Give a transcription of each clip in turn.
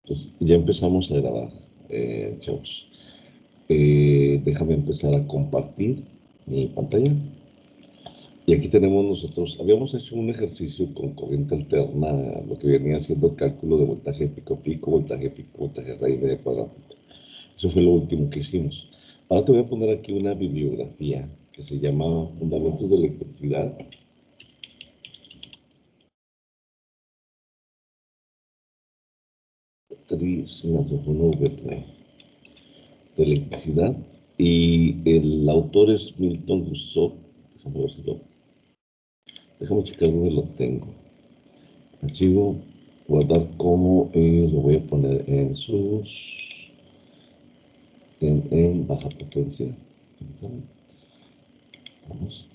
Pues ya empezamos a grabar, chavos. Déjame empezar a compartir mi pantalla. Y aquí tenemos nosotros, habíamos hecho un ejercicio con corriente alterna, lo que venía siendo el cálculo de voltaje pico-pico, voltaje pico, voltaje raíz media cuadrada. Eso fue lo último que hicimos. Ahora te voy a poner aquí una bibliografía que se llama Fundamentos de Electricidad. De electricidad. Y el autor es Milton Rousseau. Déjame ver si déjame checar dónde lo tengo. Archivo, guardar como, lo voy a poner en baja potencia. Vamos,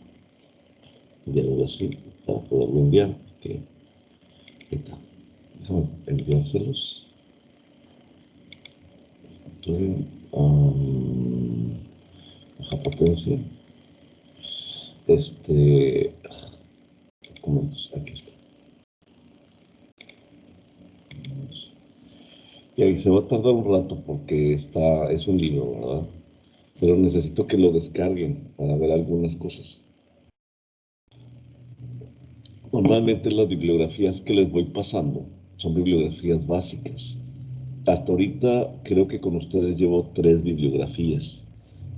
enviarlo así para poderlo enviar. Okay. Ahí está. Déjame enviárselos. Baja potencia. Documentos, aquí está. Y ahí se va a tardar un rato porque es un libro, ¿verdad? Pero necesito que lo descarguen para ver algunas cosas. Normalmente las bibliografías que les voy pasando son bibliografías básicas. Hasta ahorita creo que con ustedes llevo 3 bibliografías.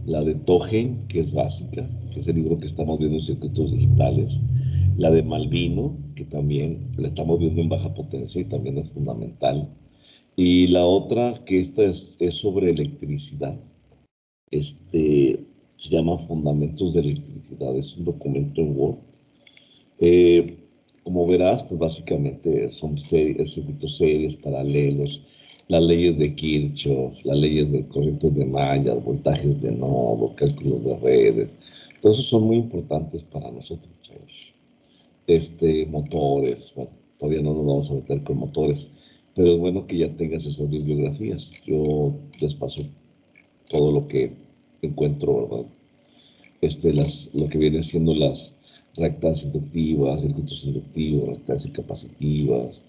La de Togen, que es básica, que es el libro que estamos viendo en circuitos digitales. La de Malvino, que también la estamos viendo en baja potencia y también es fundamental. Y la otra, que esta es sobre electricidad, se llama Fundamentos de Electricidad, es un documento en Word. Eh, Como verás, pues básicamente son circuitos series, paralelos, las leyes de Kirchhoff, las leyes de corrientes de mallas, voltajes de nodo, cálculos de redes. Todos esos son muy importantes para nosotros, chavos. Motores, bueno, todavía no nos vamos a meter con motores, pero es bueno que ya tengas esas bibliografías. Yo les paso todo lo que encuentro, ¿verdad? Lo que viene siendo las rectas inductivas, circuitos inductivos, rectas y capacitivas,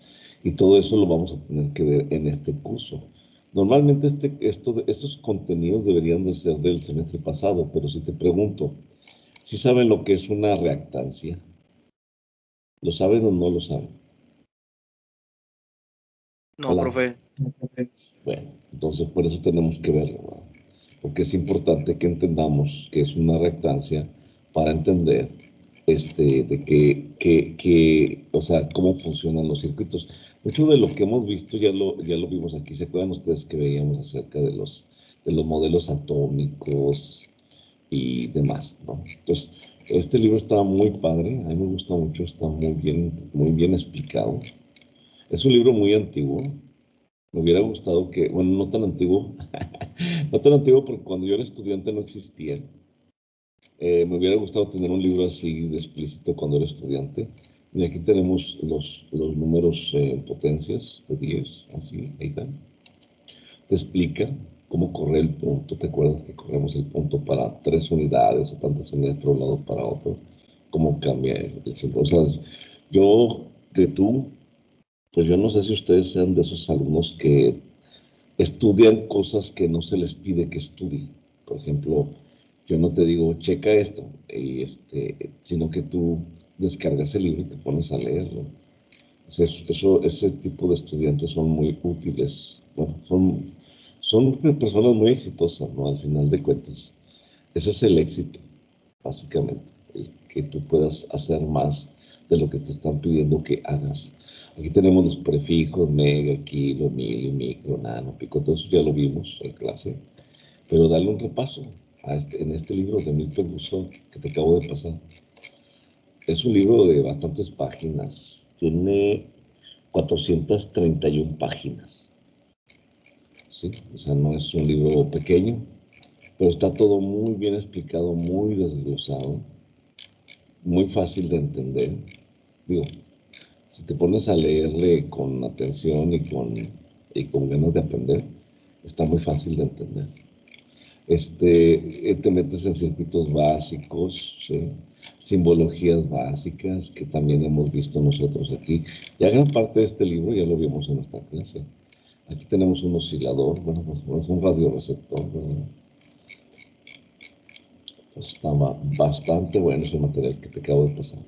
y todo eso lo vamos a tener que ver en este curso. Normalmente estos contenidos deberían de ser del semestre pasado, pero si te pregunto, ¿si saben lo que es una reactancia? ¿Lo saben o no lo saben? No, Hola. profe. Bueno, entonces por eso tenemos que verlo, ¿verdad? Porque es importante que entendamos que es una reactancia para entender de o sea, cómo funcionan los circuitos. Mucho de lo que hemos visto ya lo vimos aquí. ¿Se acuerdan ustedes que veíamos acerca de los modelos atómicos y demás, ¿no? Entonces, este libro está muy padre, a mí me gusta mucho, está muy bien explicado. Es un libro muy antiguo. Me hubiera gustado que, bueno, no tan antiguo, no tan antiguo porque cuando yo era estudiante no existía. Me hubiera gustado tener un libro así de explícito cuando era estudiante. Y aquí tenemos los números en potencias de 10, así, ahí están. Te explica cómo correr el punto. ¿Te acuerdas que corremos el punto para 3 unidades o tantas unidades por un lado para otro? ¿Cómo cambia el símbolo? O sea, yo, que tú, pues yo no sé si ustedes sean de esos alumnos que estudian cosas que no se les pide que estudien. Por ejemplo, yo no te digo, checa esto, sino que tú descargas el libro y te pones a leerlo. Ese tipo de estudiantes son muy útiles, bueno, son personas muy exitosas, ¿no? Al final de cuentas, ese es el éxito, básicamente, el que tú puedas hacer más de lo que te están pidiendo que hagas. Aquí tenemos los prefijos, mega, kilo, mili, micro, nano, pico, todo eso ya lo vimos en clase, pero dale un repaso en este libro de Milton Rousseau que te acabo de pasar. Es un libro de bastantes páginas, tiene 431 páginas, ¿sí? O sea, no es un libro pequeño, pero está todo muy bien explicado, muy desglosado, muy fácil de entender. Digo, si te pones a leerle con atención y con ganas de aprender, está muy fácil de entender. Te metes en circuitos básicos, ¿sí? Simbologías básicas que también hemos visto nosotros aquí. Ya gran parte de este libro ya lo vimos en nuestra clase. Aquí tenemos un oscilador, bueno, pues es un radioreceptor, ¿verdad? Pues estaba bastante bueno ese material que te acabo de pasar.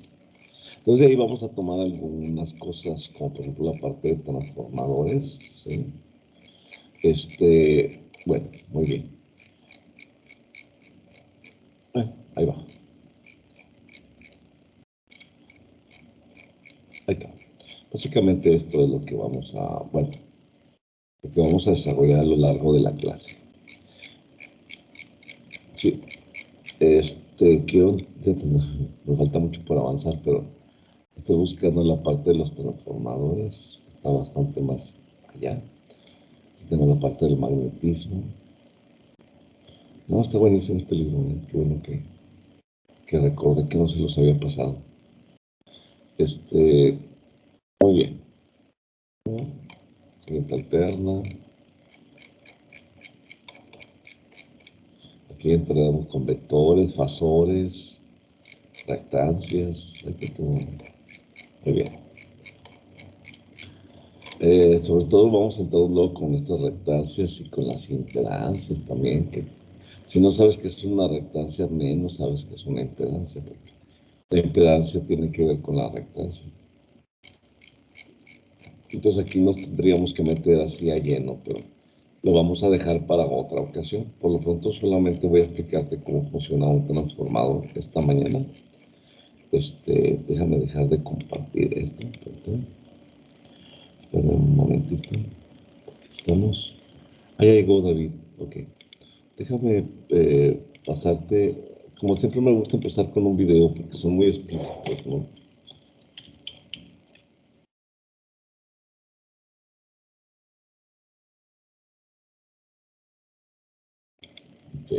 Entonces ahí vamos a tomar algunas cosas, como por ejemplo la parte de transformadores, ¿sí? Bueno, muy bien. Ahí va. Ahí está. Básicamente esto es lo que vamos a, bueno, lo que vamos a desarrollar a lo largo de la clase. Sí, quiero, me falta mucho por avanzar, pero estoy buscando la parte de los transformadores, está bastante más allá. Tengo la parte del magnetismo. No, está buenísimo este libro, ¿eh? Qué bueno que recordé que no se los había pasado. Muy bien. Corriente alterna. Aquí entramos con vectores, fasores, reactancias. Muy bien. Sobre todo vamos a entrar luego con estas reactancias y con las impedancias también, que si no sabes que es una reactancia, menos sabes que es una impedancia, porque la impedancia tiene que ver con la reactancia. Entonces aquí nos tendríamos que meter así a lleno, pero lo vamos a dejar para otra ocasión. Por lo pronto solamente voy a explicarte cómo funciona un transformador esta mañana. Déjame dejar de compartir esto. Espera un momentito. Estamos. Ahí llegó David. Ok. Déjame pasarte. Como siempre me gusta empezar con un video porque son muy explícitos, ¿no? Ok.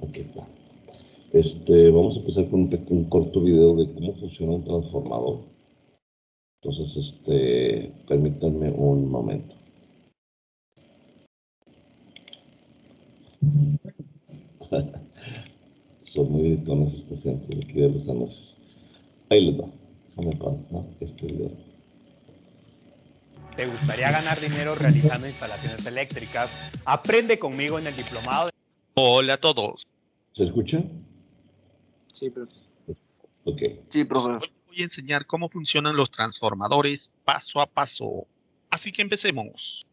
Ok, va. Vamos a empezar con un corto video de cómo funciona un transformador. Entonces, permítanme un momento. Son muy editones estos centros de aquí de los anuncios. Ahí les va. Déjame pasar este video. ¿Te gustaría ganar dinero realizando instalaciones eléctricas? Aprende conmigo en el diplomado de... Hola a todos. ¿Se escucha? Sí, profe. Ok. Sí, profe. Hoy les voy a enseñar cómo funcionan los transformadores paso a paso. Así que empecemos.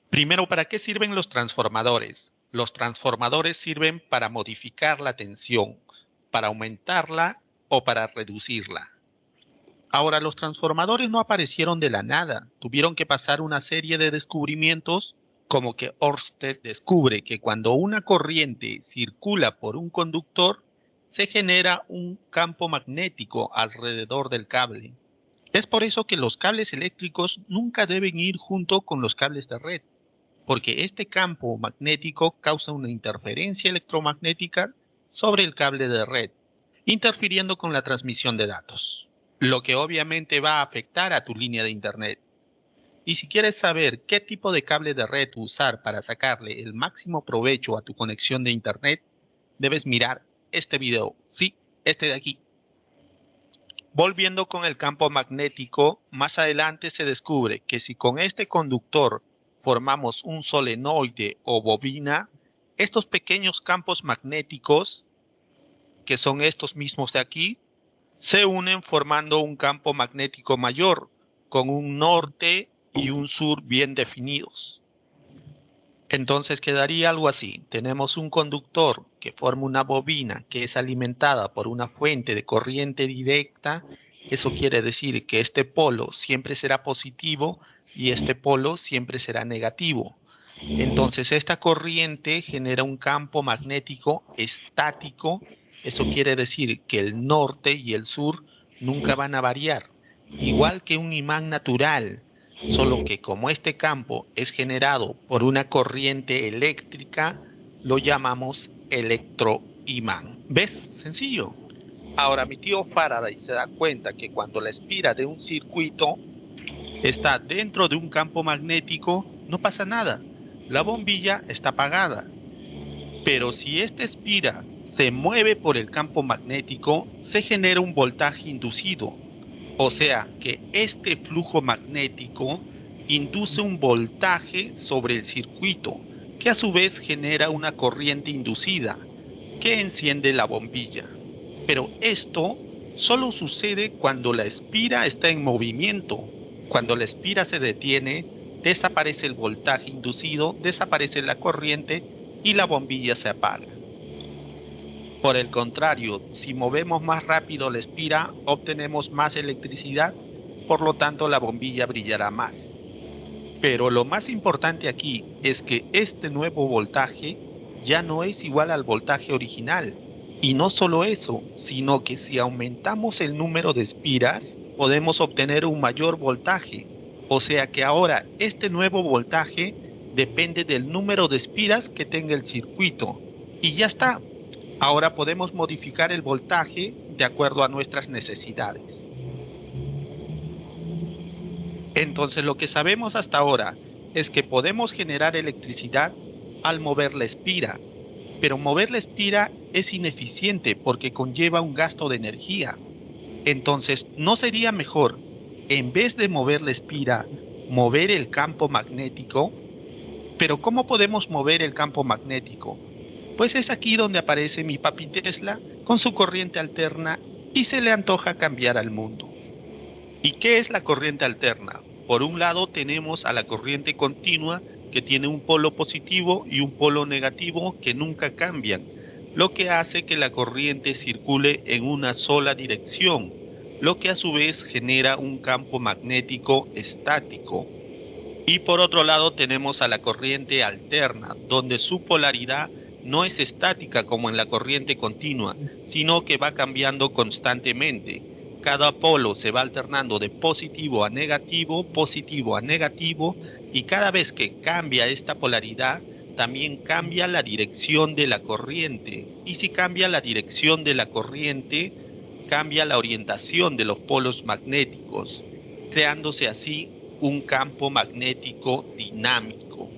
Primero, ¿para qué sirven los transformadores? Los transformadores sirven para modificar la tensión, para aumentarla o para reducirla. Ahora, los transformadores no aparecieron de la nada, tuvieron que pasar una serie de descubrimientos, como que Ørsted descubre que cuando una corriente circula por un conductor, se genera un campo magnético alrededor del cable. Es por eso que los cables eléctricos nunca deben ir junto con los cables de red, porque este campo magnético causa una interferencia electromagnética sobre el cable de red, interfiriendo con la transmisión de datos, lo que obviamente va a afectar a tu línea de internet. Y si quieres saber qué tipo de cable de red usar para sacarle el máximo provecho a tu conexión de internet, debes mirar este video, sí, este de aquí. Volviendo con el campo magnético, más adelante se descubre que si con este conductor formamos un solenoide o bobina, estos pequeños campos magnéticos, que son estos mismos de aquí, se unen formando un campo magnético mayor, con un norte y un sur bien definidos. Entonces quedaría algo así. Tenemos un conductor que forma una bobina que es alimentada por una fuente de corriente directa. Eso quiere decir que este polo siempre será positivo y este polo siempre será negativo. Entonces esta corriente genera un campo magnético estático. Eso quiere decir que el norte y el sur nunca van a variar. Igual que un imán natural, solo que como este campo es generado por una corriente eléctrica, lo llamamos electroimán. ¿Ves? Sencillo. Ahora, mi tío Faraday se da cuenta que cuando la espira de un circuito está dentro de un campo magnético, no pasa nada. La bombilla está apagada. Pero si esta espira se mueve por el campo magnético, se genera un voltaje inducido. O sea que este flujo magnético induce un voltaje sobre el circuito, que a su vez genera una corriente inducida, que enciende la bombilla. Pero esto solo sucede cuando la espira está en movimiento. Cuando la espira se detiene, desaparece el voltaje inducido, desaparece la corriente y la bombilla se apaga. Por el contrario, si movemos más rápido la espira, obtenemos más electricidad, por lo tanto la bombilla brillará más. Pero lo más importante aquí es que este nuevo voltaje ya no es igual al voltaje original. Y no solo eso, sino que si aumentamos el número de espiras, podemos obtener un mayor voltaje. O sea que ahora este nuevo voltaje depende del número de espiras que tenga el circuito. Y ya está. Ahora podemos modificar el voltaje de acuerdo a nuestras necesidades. Entonces lo que sabemos hasta ahora es que podemos generar electricidad al mover la espira, pero mover la espira es ineficiente porque conlleva un gasto de energía. Entonces, ¿no sería mejor, en vez de mover la espira, mover el campo magnético? Pero ¿cómo podemos mover el campo magnético? Pues es aquí donde aparece mi papi Tesla con su corriente alterna y se le antoja cambiar al mundo. ¿Y qué es la corriente alterna? Por un lado tenemos a la corriente continua, que tiene un polo positivo y un polo negativo que nunca cambian, lo que hace que la corriente circule en una sola dirección, lo que a su vez genera un campo magnético estático. Y por otro lado tenemos a la corriente alterna, donde su polaridad no es estática como en la corriente continua, sino que va cambiando constantemente. Cada polo se va alternando de positivo a negativo, y cada vez que cambia esta polaridad, también cambia la dirección de la corriente. Y si cambia la dirección de la corriente, cambia la orientación de los polos magnéticos, creándose así un campo magnético dinámico.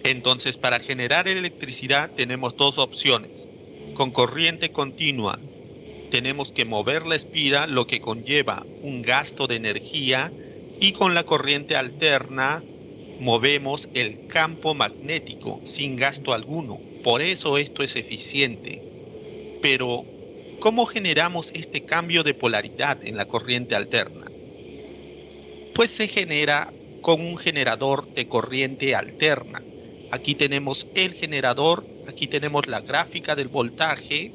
Entonces, para generar electricidad tenemos dos opciones. Con corriente continua tenemos que mover la espira, lo que conlleva un gasto de energía, y con la corriente alterna movemos el campo magnético sin gasto alguno. Por eso esto es eficiente. Pero, ¿cómo generamos este cambio de polaridad en la corriente alterna? Pues se genera con un generador de corriente alterna. Aquí tenemos el generador, aquí tenemos la gráfica del voltaje,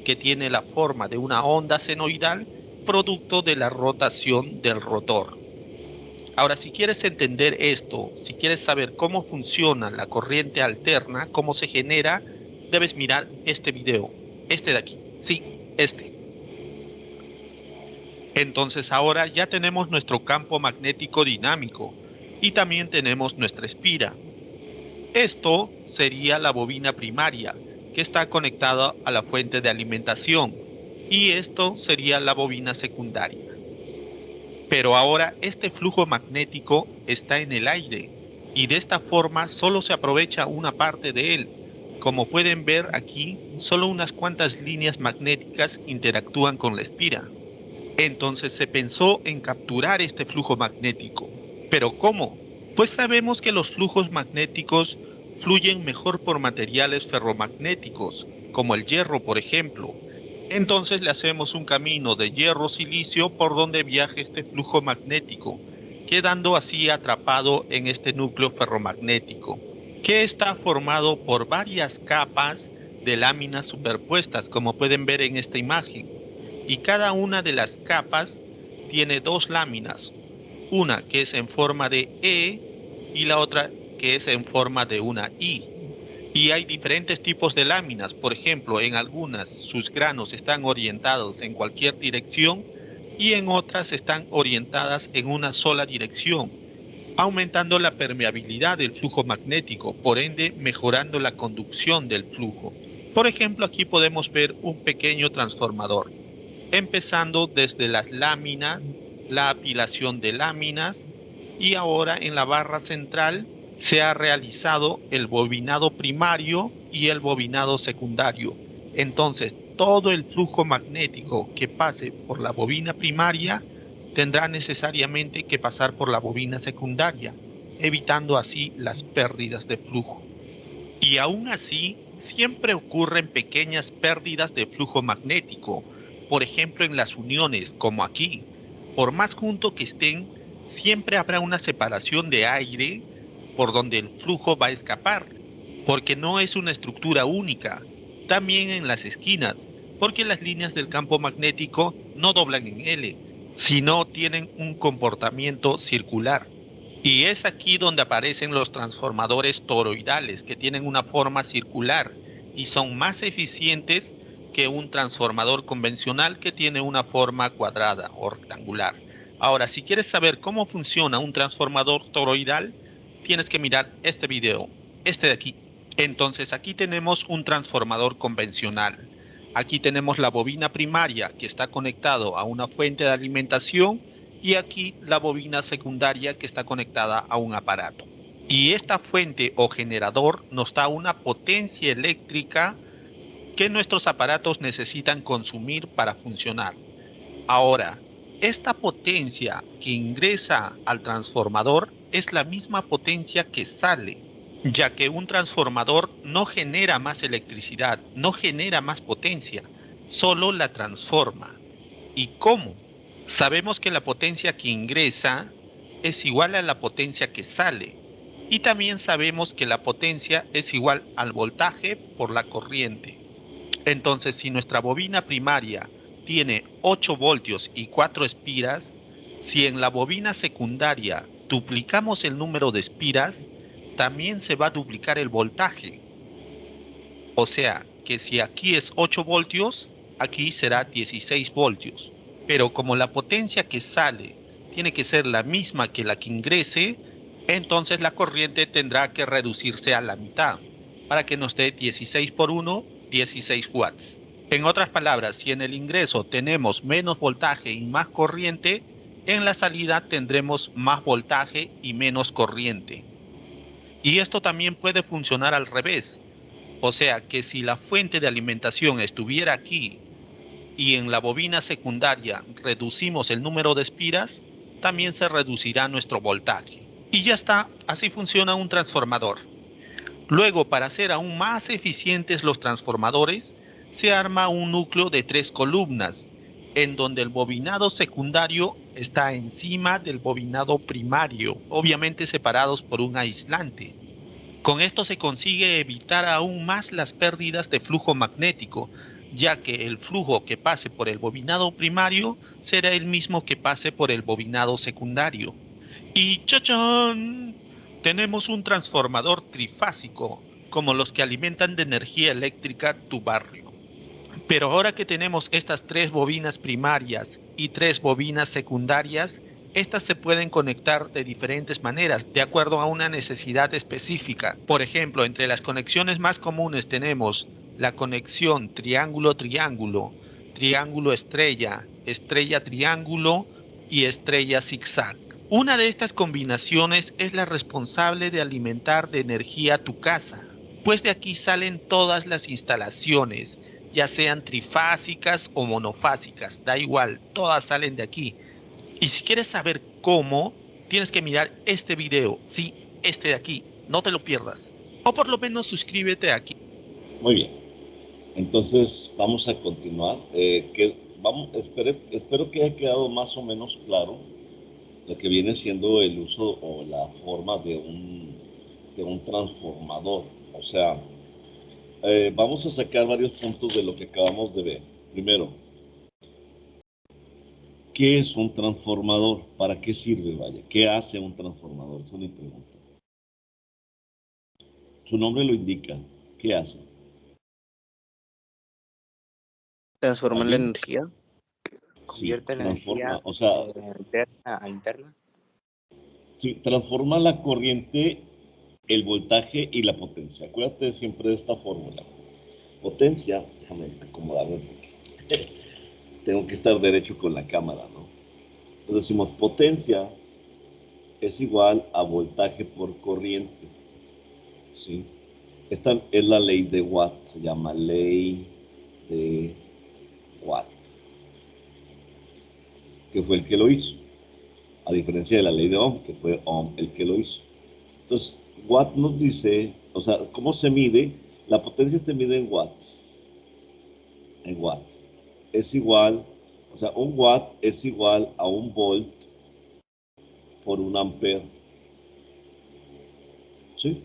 que tiene la forma de una onda senoidal, producto de la rotación del rotor. Ahora, si quieres entender esto, si quieres saber cómo funciona la corriente alterna, cómo se genera, debes mirar este video, este de aquí, sí, este. Entonces ahora ya tenemos nuestro campo magnético dinámico y también tenemos nuestra espira. Esto sería la bobina primaria, que está conectada a la fuente de alimentación, y esto sería la bobina secundaria. Pero ahora este flujo magnético está en el aire, y de esta forma solo se aprovecha una parte de él. Como pueden ver aquí, solo unas cuantas líneas magnéticas interactúan con la espira. Entonces se pensó en capturar este flujo magnético. ¿Pero cómo? Pues sabemos que los flujos magnéticos fluyen mejor por materiales ferromagnéticos, como el hierro, por ejemplo. Entonces le hacemos un camino de hierro-silicio por donde viaje este flujo magnético, quedando así atrapado en este núcleo ferromagnético, que está formado por varias capas de láminas superpuestas, como pueden ver en esta imagen. Y cada una de las capas tiene dos láminas, una que es en forma de E y la otra que es en forma de una I. Y hay diferentes tipos de láminas. Por ejemplo, en algunas sus granos están orientados en cualquier dirección y en otras están orientadas en una sola dirección, aumentando la permeabilidad del flujo magnético, por ende mejorando la conducción del flujo. Por ejemplo, aquí podemos ver un pequeño transformador, empezando desde las láminas, la apilación de láminas, y ahora en la barra central se ha realizado el bobinado primario y el bobinado secundario, Entonces, todo el flujo magnético que pase por la bobina primaria tendrá necesariamente que pasar por la bobina secundaria, evitando así las pérdidas de flujo. Y aún así, siempre ocurren pequeñas pérdidas de flujo magnético, por ejemplo en las uniones, como aquí. Por más juntos que estén, siempre habrá una separación de aire por donde el flujo va a escapar, porque no es una estructura única. También en las esquinas, porque las líneas del campo magnético no doblan en L, sino tienen un comportamiento circular. Y es aquí donde aparecen los transformadores toroidales, que tienen una forma circular y son más eficientes que un transformador convencional que tiene una forma cuadrada o rectangular. Ahora, si quieres saber cómo funciona un transformador toroidal, tienes que mirar este video, este de aquí. Entonces aquí tenemos un transformador convencional. Aquí tenemos la bobina primaria que está conectado a una fuente de alimentación y aquí la bobina secundaria que está conectada a un aparato. Y esta fuente o generador nos da una potencia eléctrica que nuestros aparatos necesitan consumir para funcionar. Ahora, esta potencia que ingresa al transformador es la misma potencia que sale, ya que un transformador no genera más electricidad, no genera más potencia, solo la transforma. ¿Y cómo? Sabemos que la potencia que ingresa es igual a la potencia que sale. Y también sabemos que la potencia es igual al voltaje por la corriente. Entonces, si nuestra bobina primaria tiene 8 voltios y 4 espiras, si en la bobina secundaria duplicamos el número de espiras, también se va a duplicar el voltaje. O sea, que si aquí es 8 voltios, aquí será 16 voltios. Pero como la potencia que sale tiene que ser la misma que la que ingrese, entonces la corriente tendrá que reducirse a la mitad para que nos dé 16 por 1, 16 watts. En otras palabras, si en el ingreso tenemos menos voltaje y más corriente, en la salida tendremos más voltaje y menos corriente. Y esto también puede funcionar al revés. O sea que si la fuente de alimentación estuviera aquí y en la bobina secundaria reducimos el número de espiras, también se reducirá nuestro voltaje. Y ya está, así funciona un transformador. Luego, para hacer aún más eficientes los transformadores, se arma un núcleo de 3 columnas, en donde el bobinado secundario está encima del bobinado primario, obviamente separados por un aislante. Con esto se consigue evitar aún más las pérdidas de flujo magnético, ya que el flujo que pase por el bobinado primario será el mismo que pase por el bobinado secundario. Y ¡chachán! Tenemos un transformador trifásico, como los que alimentan de energía eléctrica tu barrio. Pero ahora que tenemos estas 3 bobinas primarias y 3 bobinas secundarias, estas se pueden conectar de diferentes maneras, de acuerdo a una necesidad específica. Por ejemplo, entre las conexiones más comunes tenemos la conexión triángulo-triángulo, triángulo-estrella, estrella-triángulo y estrella-zigzag. Una de estas combinaciones es la responsable de alimentar de energía tu casa, pues de aquí salen todas las instalaciones, ya sean trifásicas o monofásicas, da igual, todas salen de aquí. Y si quieres saber cómo, tienes que mirar este video, sí, este de aquí, no te lo pierdas. O por lo menos suscríbete aquí. Muy bien. Entonces, vamos a continuar. Espero que haya quedado más o menos claro lo que viene siendo el uso o la forma de un transformador. O sea, vamos a sacar varios puntos de lo que acabamos de ver. Primero, ¿qué es un transformador? ¿Para qué sirve, vaya? ¿Qué hace un transformador? Esa es mi pregunta. Su nombre lo indica. ¿Qué hace? Transforman la ¿Alguien? energía. Convierte la transforma, energía o sea, interna a interna. sí, transforma la corriente, el voltaje y la potencia. Acuérdate siempre de esta fórmula. Potencia, déjame acomodarme porque tengo que estar derecho con la cámara, ¿no? Entonces decimos potencia es igual a voltaje por corriente, ¿sí? Esta es la ley de Watt, se llama ley de Watt, que fue el que lo hizo, a diferencia de la ley de Ohm, que fue Ohm el que lo hizo. Entonces, Watt nos dice, o sea, ¿cómo se mide? La potencia se mide en watts. En watts. Es igual, o sea, un watt es igual a un volt por un ampere. ¿Sí?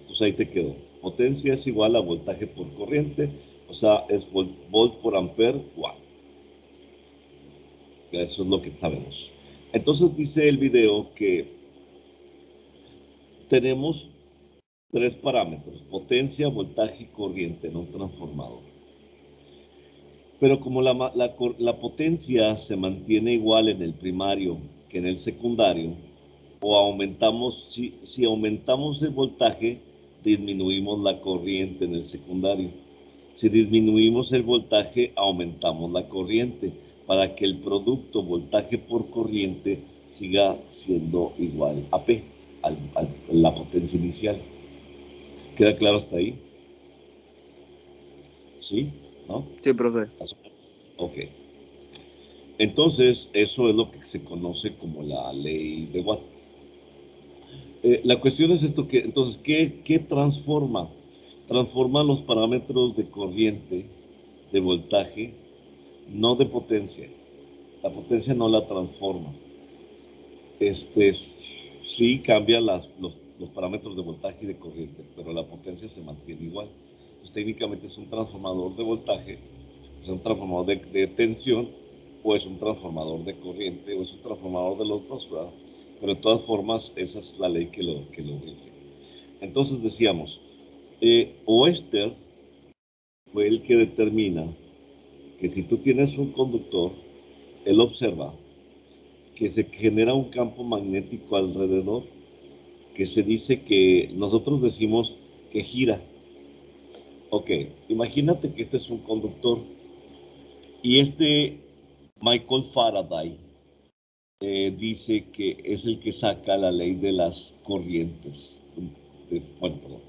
Pues ahí te quedó. Potencia es igual a voltaje por corriente, o sea, es volt por ampere, watt. Eso es lo que sabemos. Entonces dice el video que tenemos tres parámetros: potencia, voltaje y corriente en un transformador. Pero como la potencia se mantiene igual en el primario que en el secundario, o aumentamos, si aumentamos el voltaje, disminuimos la corriente en el secundario. Si disminuimos el voltaje, aumentamos la corriente para que el producto voltaje por corriente siga siendo igual a P, a la potencia inicial. ¿Queda claro hasta ahí? ¿Sí? ¿No? Sí, profe. Ok. Entonces, eso es lo que se conoce como la ley de Watt. La cuestión es esto, entonces, ¿qué transforma? Transforma los parámetros de corriente, de voltaje, no de potencia. La potencia no la transforma. Sí cambia los parámetros de voltaje y de corriente, pero la potencia se mantiene igual. Pues, técnicamente es un transformador de voltaje, es un transformador de tensión, o es un transformador de corriente, o es un transformador de los dos, ¿verdad? Pero de todas formas, esa es la ley que lo rige. Entonces decíamos, Oester fue el que determina que si tú tienes un conductor, él observa que se genera un campo magnético alrededor, que se dice que nosotros decimos que gira. Ok, imagínate que este es un conductor y Michael Faraday dice que es el que saca la ley de las corrientes. Bueno, perdón,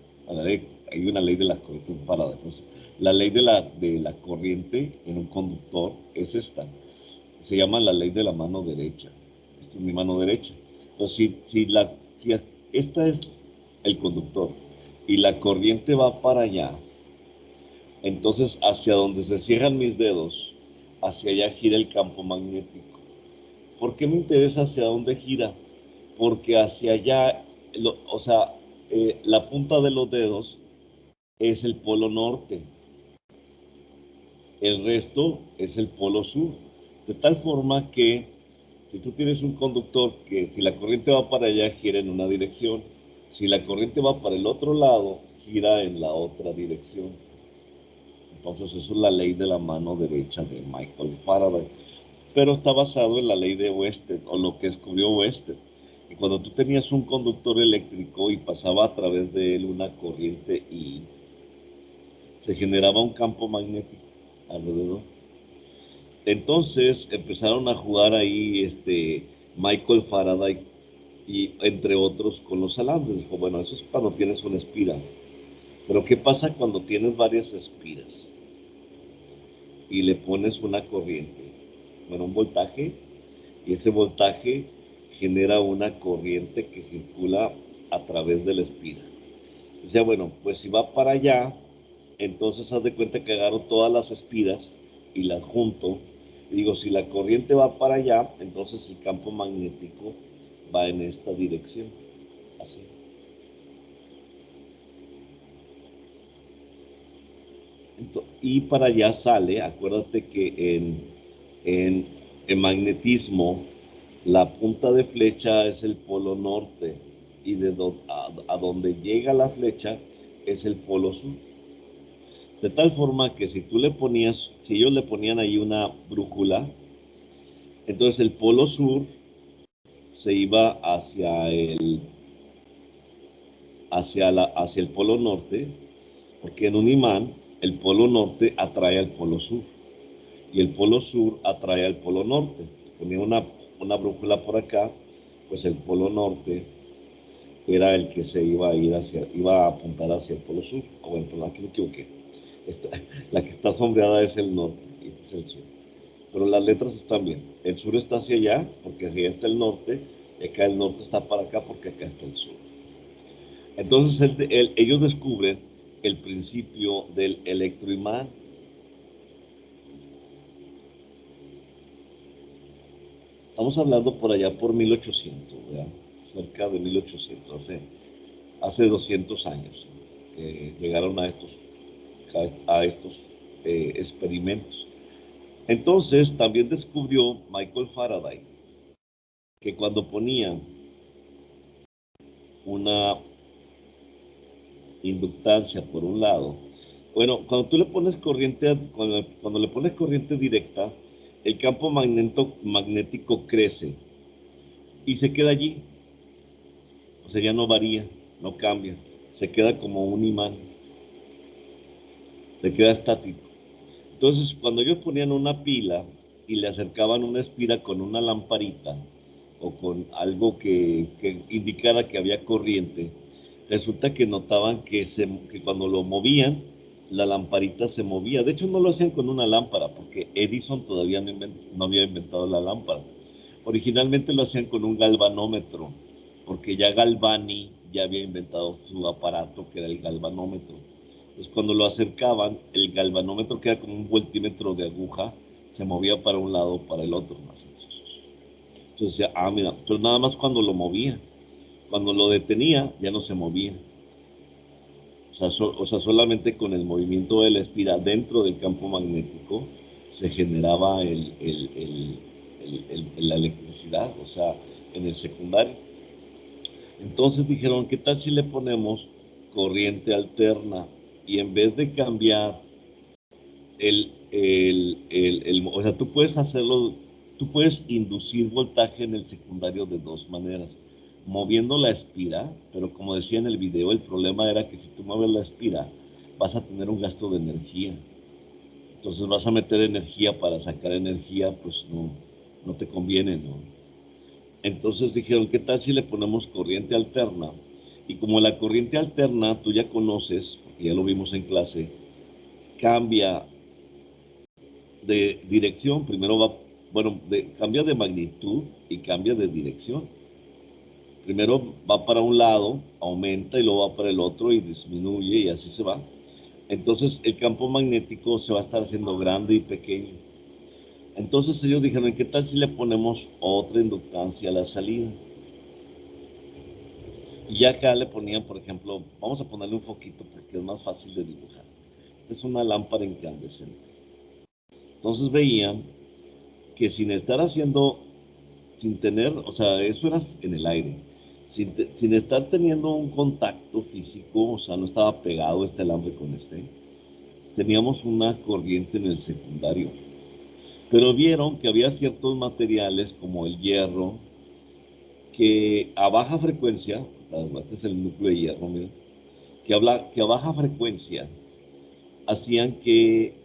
hay una ley de las corrientes de Faraday. Entonces, la ley de la corriente en un conductor es esta. Se llama la ley de la mano derecha. Esta es mi mano derecha. Entonces, si esta es el conductor y la corriente va para allá, entonces hacia donde se cierran mis dedos, hacia allá gira el campo magnético. ¿Por qué me interesa hacia dónde gira? Porque hacia allá, o sea, la punta de los dedos es el polo norte, el resto es el polo sur. De tal forma que si tú tienes un conductor que si la corriente va para allá, gira en una dirección. Si la corriente va para el otro lado, gira en la otra dirección. Entonces, eso es la ley de la mano derecha de Michael Faraday. Pero está basado en la ley de Oersted, o lo que descubrió Oersted. Y cuando tú tenías un conductor eléctrico y pasaba a través de él una corriente I, se generaba un campo magnético alrededor. Entonces empezaron a jugar ahí Michael Faraday y entre otros con los alambres. Dijo, bueno, eso es cuando tienes una espira. Pero ¿qué pasa cuando tienes varias espiras y le pones una corriente? Bueno, un voltaje, y ese voltaje genera una corriente que circula a través de la espira. O sea, bueno, pues si va para allá, entonces haz de cuenta que agarro todas las espiras y las junto. Y digo, si la corriente va para allá, entonces el campo magnético va en esta dirección. Así. Y para allá sale, acuérdate que en magnetismo la punta de flecha es el polo norte y a donde llega la flecha es el polo sur. De tal forma que si ellos le ponían ahí una brújula, entonces el polo sur se iba hacia el polo norte, porque en un imán el polo norte atrae al polo sur y el polo sur atrae al polo norte. Ponía una brújula por acá, pues el polo norte era el que se iba a apuntar hacia el polo sur. O bueno, aquí me equivoqué. La que está sombreada es el norte y este es el sur. Pero las letras están bien. El sur está hacia allá porque hacia allá está el norte y acá el norte está para acá porque acá está el sur. Entonces ellos descubren el principio del electroimán. Estamos hablando por allá por 1800, ¿verdad? Cerca de 1800, hace 200 años que llegaron a estos experimentos. Entonces también descubrió Michael Faraday que cuando ponía una inductancia por un lado, bueno, cuando tú le pones corriente, cuando le pones corriente directa, el campo magnético crece y se queda allí, o sea, ya no varía, no cambia, se queda como un imán, se queda estático. Entonces, cuando ellos ponían una pila y le acercaban una espira con una lamparita o con algo que indicara que había corriente, resulta que notaban que cuando lo movían, la lamparita se movía. De hecho, no lo hacían con una lámpara, porque Edison todavía no había inventado la lámpara. Originalmente lo hacían con un galvanómetro, porque ya Galvani ya había inventado su aparato, que era el galvanómetro. Entonces, cuando lo acercaban, el galvanómetro, que era como un voltímetro de aguja, se movía para un lado o para el otro. Entonces decía, mira, pero nada más cuando lo movía. Cuando lo detenía, ya no se movía. O sea, solamente con el movimiento de la espira dentro del campo magnético se generaba la electricidad, o sea, en el secundario. Entonces dijeron, ¿qué tal si le ponemos corriente alterna? Y en vez de cambiar o sea, tú puedes inducir voltaje en el secundario de dos maneras. Moviendo la espira, pero como decía en el video, el problema era que si tú mueves la espira, vas a tener un gasto de energía. Entonces vas a meter energía para sacar energía, pues no te conviene, ¿no? Entonces dijeron, ¿qué tal si le ponemos corriente alterna? Y como la corriente alterna, tú ya conoces, porque ya lo vimos en clase, cambia de dirección, cambia de magnitud y cambia de dirección. Primero va para un lado, aumenta y luego va para el otro y disminuye y así se va. Entonces el campo magnético se va a estar haciendo grande y pequeño. Entonces ellos dijeron, ¿qué tal si le ponemos otra inductancia a la salida? Y acá le ponían, por ejemplo, vamos a ponerle un foquito porque es más fácil de dibujar. Esta es una lámpara incandescente. Entonces veían que sin tener, o sea, eso era en el aire, sin estar teniendo un contacto físico, o sea, no estaba pegado este alambre con teníamos una corriente en el secundario. Pero vieron que había ciertos materiales como el hierro, que a baja frecuencia, este es el núcleo de hierro, miren, que a baja frecuencia hacían que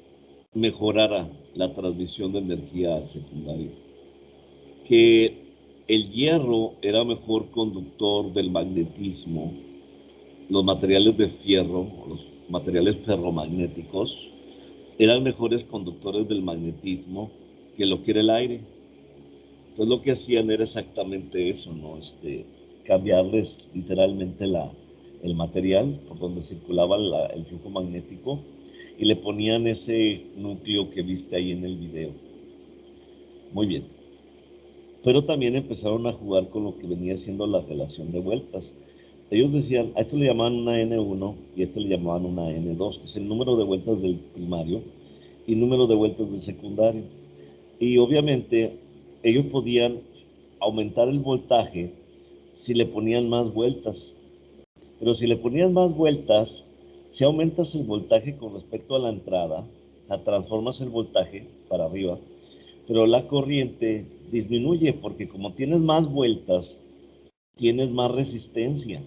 mejorara la transmisión de energía al secundario. Que el hierro era mejor conductor del magnetismo, los materiales de fierro, los materiales ferromagnéticos, eran mejores conductores del magnetismo que lo que era el aire. Entonces lo que hacían era exactamente eso, ¿no? Cambiarles literalmente el material por donde circulaba el flujo magnético y le ponían ese núcleo que viste ahí en el video. Muy bien. Pero también empezaron a jugar con lo que venía siendo la relación de vueltas. Ellos decían, a esto le llamaban una N1 y a este le llamaban una N2, que es el número de vueltas del primario y número de vueltas del secundario. Y obviamente ellos podían aumentar el voltaje si le ponían más vueltas. Pero si le ponían más vueltas, si aumentas el voltaje con respecto a la entrada, transformas el voltaje para arriba, pero la corriente disminuye porque como tienes más vueltas, tienes más resistencia.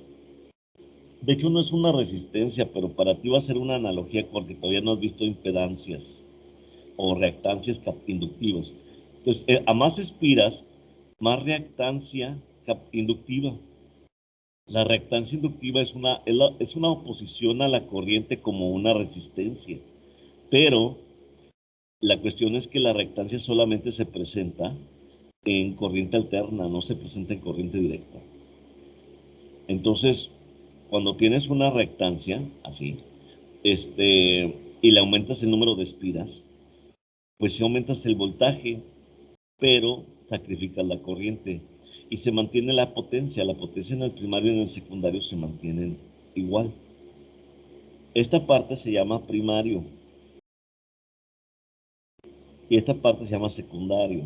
De hecho, no es una resistencia, pero para ti va a ser una analogía porque todavía no has visto impedancias o reactancias inductivas. Entonces, a más espiras, más reactancia inductiva. La reactancia inductiva es una oposición a la corriente como una resistencia. Pero la cuestión es que la reactancia solamente se presenta en corriente alterna, no se presenta en corriente directa. Entonces, cuando tienes una reactancia, así, y le aumentas el número de espiras, pues si aumentas el voltaje, pero sacrificas la corriente y se mantiene la potencia en el primario y en el secundario se mantienen igual. Esta parte se llama primario y esta parte se llama secundario.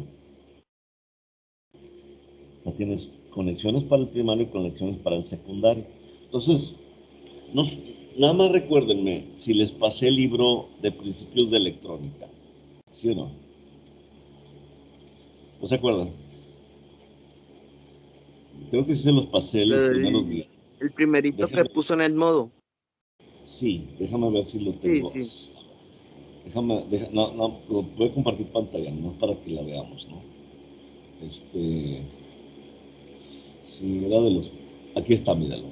O sea, tienes conexiones para el primario y conexiones para el secundario. Entonces, no, nada más recuérdenme si les pasé el libro de principios de electrónica, ¿sí o no? ¿No se acuerdan? Creo que sí se los pasé los primeros días. El primerito que puso en el modo. Sí, déjame ver si lo tengo. Sí. No, voy a compartir pantalla, no para que la veamos, ¿no? Sí, era de los... Aquí está, míralo.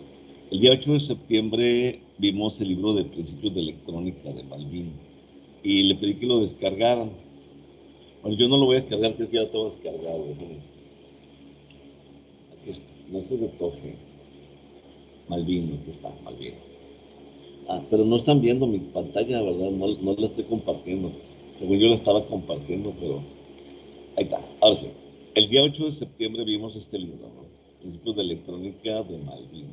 El día 8 de septiembre vimos el libro de Principios de Electrónica de Malvin y le pedí que lo descargaran. Bueno, yo no lo voy a descargar, creo que ya lo tengo descargado. Aquí está, no es de Toje. Malvin, aquí está, Malvin. Pero no están viendo mi pantalla, ¿verdad? No la estoy compartiendo. Según yo la estaba compartiendo, pero... Ahí está, ahora sí. El día 8 de septiembre vimos este libro, ¿no? Principios de Electrónica de Malvin,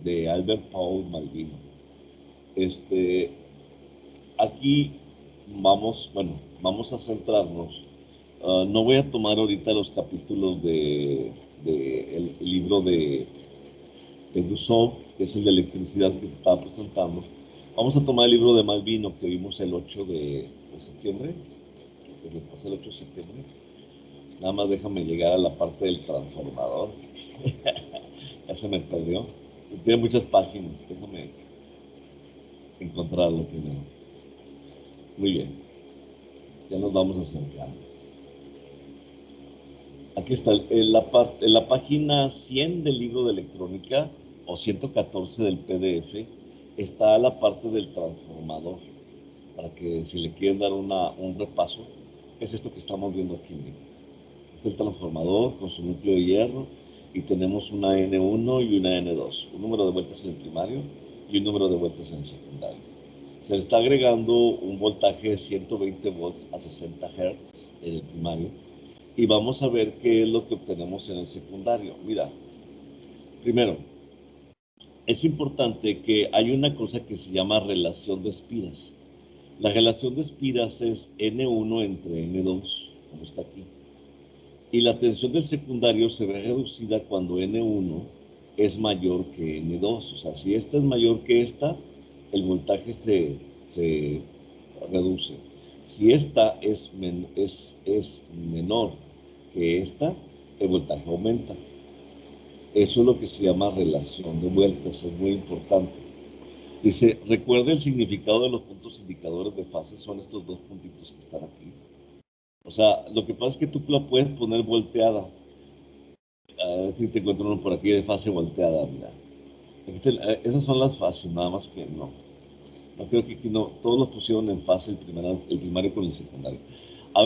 de Albert Paul Malvin. Aquí vamos a centrarnos. No voy a tomar ahorita los capítulos de el libro de Dusov, que es el de electricidad que se estaba presentando. Vamos a tomar el libro de Malvino que vimos el 8 de septiembre. Que le pasé el 8 de septiembre. Nada más déjame llegar a la parte del transformador. Ya se me perdió. Tiene muchas páginas. Déjame encontrarlo primero. Muy bien. Ya nos vamos acercando. Aquí está. En la página 100 del libro de electrónica o 114 del PDF está la parte del transformador. Para que si le quieren dar un repaso, es esto que estamos viendo aquí. Es el transformador con su núcleo de hierro y tenemos una N1 y una N2, un número de vueltas en el primario y un número de vueltas en el secundario. Se le está agregando un voltaje de 120 volts a 60 Hz en el primario y vamos a ver qué es lo que obtenemos en el secundario. Mira, primero, es importante que hay una cosa que se llama relación de espiras. La relación de espiras es N1 entre N2, como está aquí. Y la tensión del secundario se ve reducida cuando N1 es mayor que N2. O sea, si esta es mayor que esta, el voltaje se reduce. Si esta es menor que esta, el voltaje aumenta. Eso es lo que se llama relación de vueltas, es muy importante. Dice, recuerda el significado de los puntos indicadores de fase, son estos dos puntitos que están aquí. O sea, lo que pasa es que tú la puedes poner volteada. A ver si te encuentro uno por aquí de fase volteada, mira. Esas son las fases, nada más que no. No creo que aquí no, todos los pusieron en fase el primario con el secundario.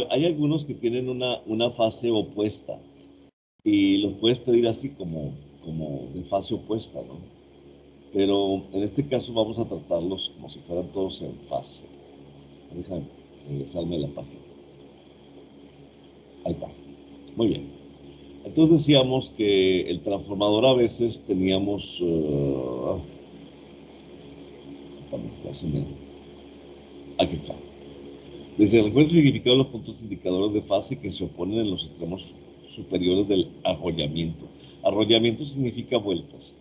Hay algunos que tienen una fase opuesta y los puedes pedir así como de fase opuesta, ¿no? Pero en este caso vamos a tratarlos como si fueran todos en fase. Déjame regresarme a la página. Ahí está. Muy bien. Entonces decíamos que el transformador a veces teníamos... aquí está. Dice, recuerda el significado de los puntos indicadores de fase que se oponen en los extremos superiores del arrollamiento. Arrollamiento significa vueltas.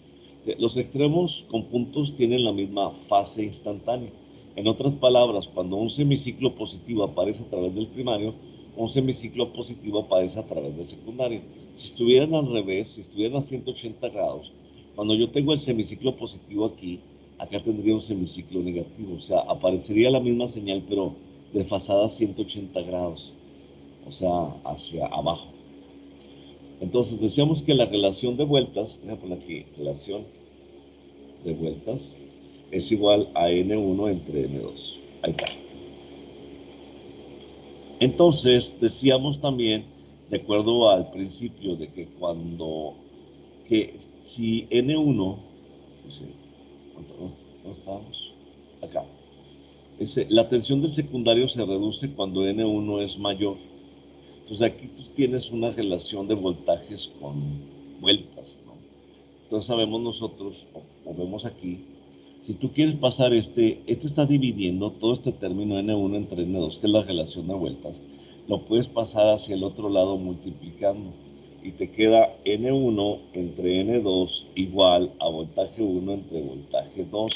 Los extremos con puntos tienen la misma fase instantánea. En otras palabras, cuando un semiciclo positivo aparece a través del primario, un semiciclo positivo aparece a través del secundario. Si estuvieran al revés, si estuvieran a 180 grados, cuando yo tengo el semiciclo positivo aquí, acá tendría un semiciclo negativo. O sea, aparecería la misma señal, pero desfasada a 180 grados, o sea, hacia abajo. Entonces, decíamos que la relación de vueltas, déjame poner aquí, relación de vueltas, es igual a N1 entre N2. Ahí está. Entonces, decíamos también, de acuerdo al principio, de que que si N1, dice, ¿dónde estamos? Acá. Dice, la tensión del secundario se reduce cuando N1 es mayor. Entonces aquí tú tienes una relación de voltajes con vueltas, ¿no? Entonces sabemos nosotros, o vemos aquí, si tú quieres pasar este está dividiendo todo este término N1 entre N2, que es la relación de vueltas, lo puedes pasar hacia el otro lado multiplicando y te queda N1 entre N2 igual a voltaje 1 entre voltaje 2,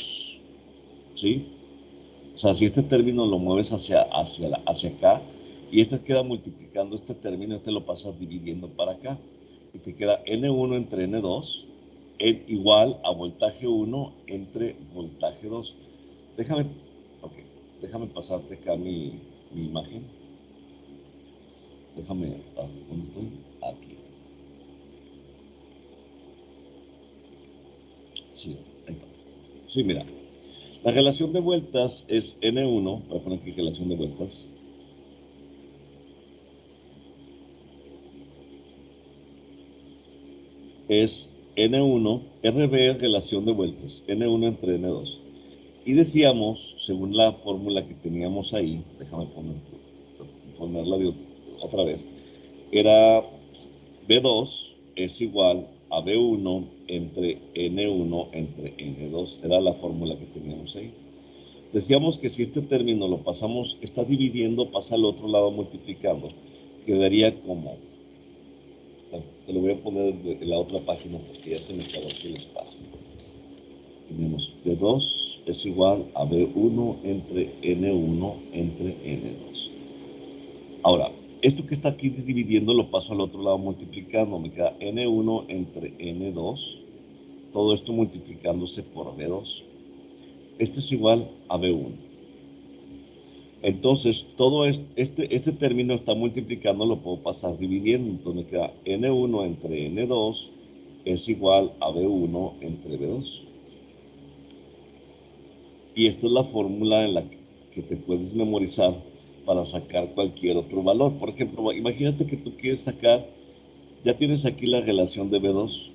¿sí? O sea, si este término lo mueves hacia acá y este queda multiplicando este término, este lo pasas dividiendo para acá y te queda N1 entre N2 igual a voltaje 1 entre voltaje 2. Déjame, ok, déjame pasarte acá mi imagen. Déjame, ¿dónde estoy? Aquí. Sí, ahí está. Sí, mira, la relación de vueltas es N1, voy a poner aquí relación de vueltas, es N1, RB es relación de vueltas, N1 entre N2. Y decíamos, según la fórmula que teníamos ahí, déjame ponerla otra vez, era B2 es igual a B1 entre N1 entre N2, era la fórmula que teníamos ahí. Decíamos que si este término lo pasamos, está dividiendo, pasa al otro lado multiplicando, quedaría como, te lo voy a poner en la otra página porque ya se me acabó aquí el espacio. Tenemos B2 es igual a B1 entre N1 entre N2. Ahora, esto que está aquí dividiendo lo paso al otro lado multiplicando, me queda N1 entre N2, todo esto multiplicándose por B2. Esto es igual a B1. Entonces, todo este término está multiplicando, lo puedo pasar dividiendo. Entonces me queda N1 entre N2 es igual a B1 entre B2. Y esta es la fórmula en la que te puedes memorizar para sacar cualquier otro valor. Por ejemplo, imagínate que tú quieres sacar, ya tienes aquí la relación de B2,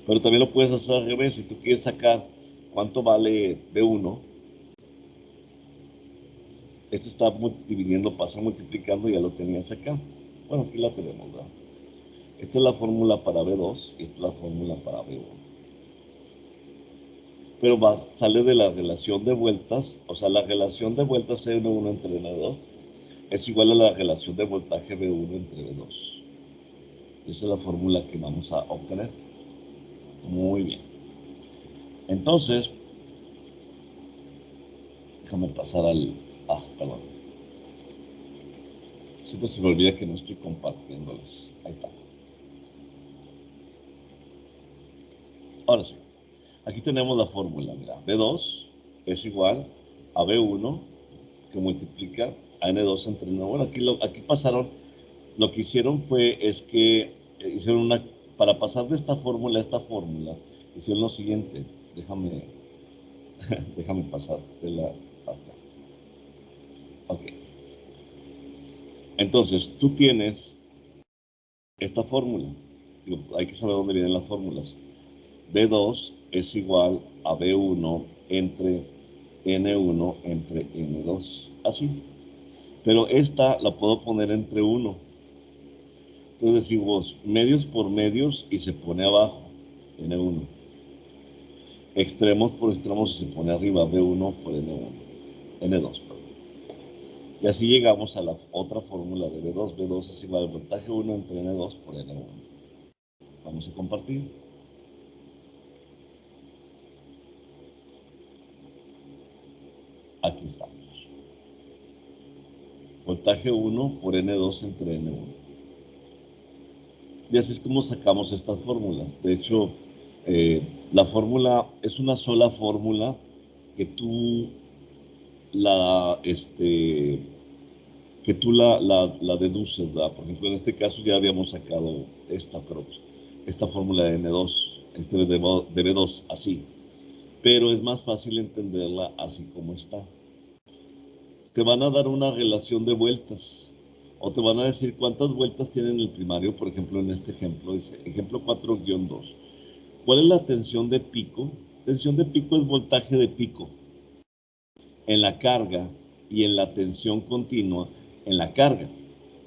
pero también lo puedes hacer al revés. Si tú quieres sacar cuánto vale B1, esto está dividiendo, pasa multiplicando, ya lo tenías acá. Bueno, aquí la tenemos, ¿verdad? Esta es la fórmula para B2 y esta es la fórmula para B1. Pero sale de la relación de vueltas, o sea, la relación de vueltas N1 entre N2 es igual a la relación de voltaje B1 entre B2. Esa es la fórmula que vamos a obtener. Muy bien. Entonces, déjame pasar al... perdón. Siempre se me olvida que no estoy compartiéndoles. Ahí está. Ahora sí. Aquí tenemos la fórmula, mira. B2 es igual a B1 que multiplica a N2 entre N1. Bueno, aquí pasaron, lo que hicieron es que hicieron para pasar de esta fórmula a esta fórmula, hicieron lo siguiente. Déjame pasar de la acá. Ok. Entonces, tú tienes esta fórmula. Hay que saber dónde vienen las fórmulas. B2 es igual a B1 entre N1 entre N2. Así. Pero esta la puedo poner entre 1. Entonces decimos medios por medios y se pone abajo, N1. Extremos por extremos y se pone arriba, B1 por N1. N2, perdón. Y así llegamos a la otra fórmula de B2. B2 es igual al voltaje 1 entre N2 por N1. Vamos a compartir. Aquí estamos. Voltaje 1 por N2 entre N1. Y así es como sacamos estas fórmulas. De hecho, la fórmula es una sola fórmula que tú la, este, la deduces, ¿verdad? Por ejemplo, en este caso ya habíamos sacado pero esta fórmula de N2, de B2, así. Pero es más fácil entenderla así como está. te van a dar una relación de vueltas. O te van a decir cuántas vueltas tiene en el primario, por ejemplo, en este ejemplo, dice, ejemplo 4-2. ¿Cuál es la tensión de pico? Tensión de pico es voltaje de pico en la carga y en la tensión continua en la carga.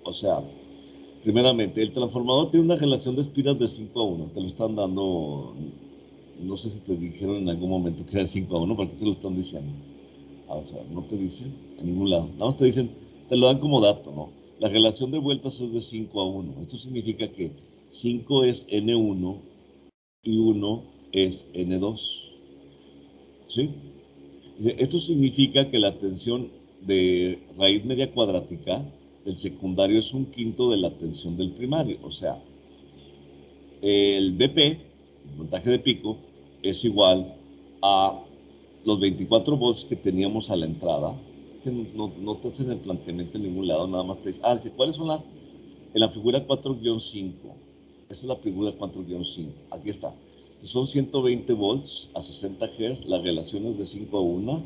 O sea, primeramente, el transformador tiene una relación de espiras de 5-1. Te lo están dando, no sé si te dijeron en algún momento que era 5-1, ¿por qué te lo están diciendo? O sea, no te dicen en ningún lado. Nada más te dicen, te lo dan como dato, ¿no? La relación de vueltas es de 5-1. Esto significa que 5 es N1 y 1 es N2. ¿Sí? Esto significa que la tensión de raíz media cuadrática del secundario es un quinto de la tensión del primario. O sea, el BP, el voltaje de pico, es igual a los 24 volts que teníamos a la entrada. Que no te hacen el planteamiento en ningún lado, nada más te dicen, ¿cuáles son las? En la figura 4-5, esa es la figura 4-5, aquí está. Son 120 volts a 60 Hz, la relación es de 5-1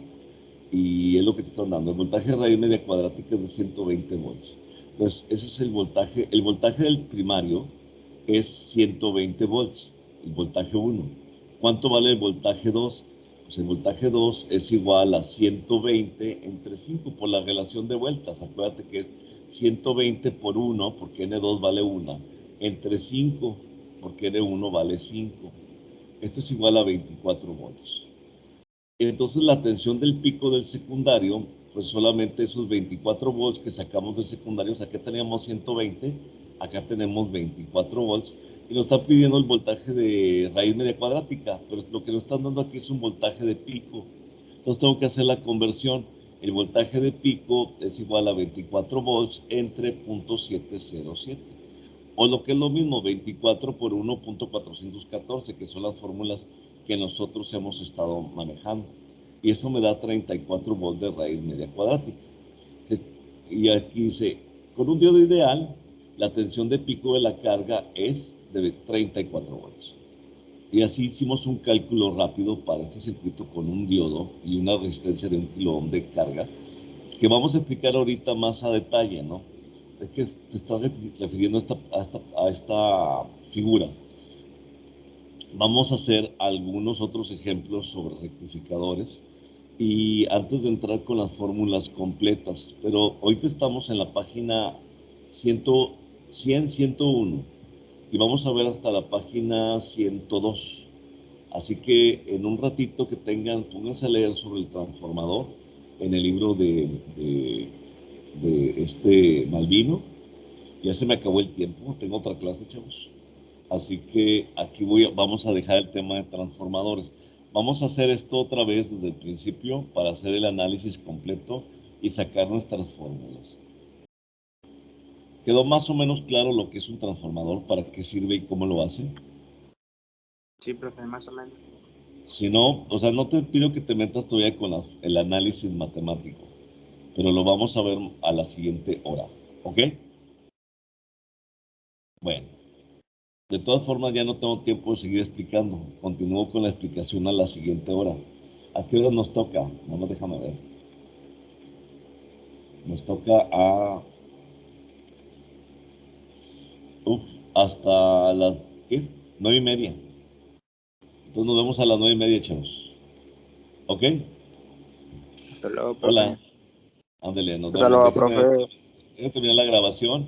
y es lo que te están dando. El voltaje de raíz media cuadrática es de 120 volts. Entonces, ese es el voltaje. El voltaje del primario es 120 volts, el voltaje 1. ¿Cuánto vale el voltaje 2? Pues el voltaje 2 es igual a 120 entre 5 por la relación de vueltas. Acuérdate que es 120 por 1, porque N2 vale 1, entre 5, porque N1 vale 5. Esto es igual a 24 volts. Entonces la tensión del pico del secundario, pues solamente esos 24 volts que sacamos del secundario, o sea, acá teníamos 120, acá tenemos 24 volts, y nos están pidiendo el voltaje de raíz media cuadrática, pero lo que nos están dando aquí es un voltaje de pico. Entonces tengo que hacer la conversión. El voltaje de pico es igual a 24 volts entre 0.707. O lo que es lo mismo, 24 por 1.414, que son las fórmulas que nosotros hemos estado manejando. Y eso me da 34 volts de raíz media cuadrática. Y aquí dice, con un diodo ideal, la tensión de pico de la carga es de 34 volts. Y así hicimos un cálculo rápido para este circuito con un diodo y una resistencia de 1 kilo ohm de carga, que vamos a explicar ahorita más a detalle, ¿no? Es que te estás refiriendo a esta figura. Vamos a hacer algunos otros ejemplos sobre rectificadores y antes de entrar con las fórmulas completas, pero ahorita estamos en la página 100-101 y vamos a ver hasta la página 102. Así que en un ratito que tengan, pónganse a leer sobre el transformador en el libro de este Malvino. Ya se me acabó el tiempo, tengo otra clase, chavos. Así que aquí vamos a dejar el tema de transformadores. Vamos a hacer esto otra vez desde el principio para hacer el análisis completo y sacar nuestras fórmulas. ¿Quedó más o menos claro lo que es un transformador, para qué sirve y cómo lo hace? Sí, profe, más o menos. Si no, o sea, no te pido que te metas todavía con el análisis matemático, pero lo vamos a ver a la siguiente hora, ¿ok? Bueno, de todas formas ya no tengo tiempo de seguir explicando. Continúo con la explicación a la siguiente hora. ¿A qué hora nos toca? No, déjame ver. Nos toca hasta las, ¿qué? 9:30. Entonces nos vemos a las 9:30, chavos. ¿Ok? Hasta luego, profe. Hola. Ándale, nos Hasta vemos. luego, profe. Déjame terminar la grabación.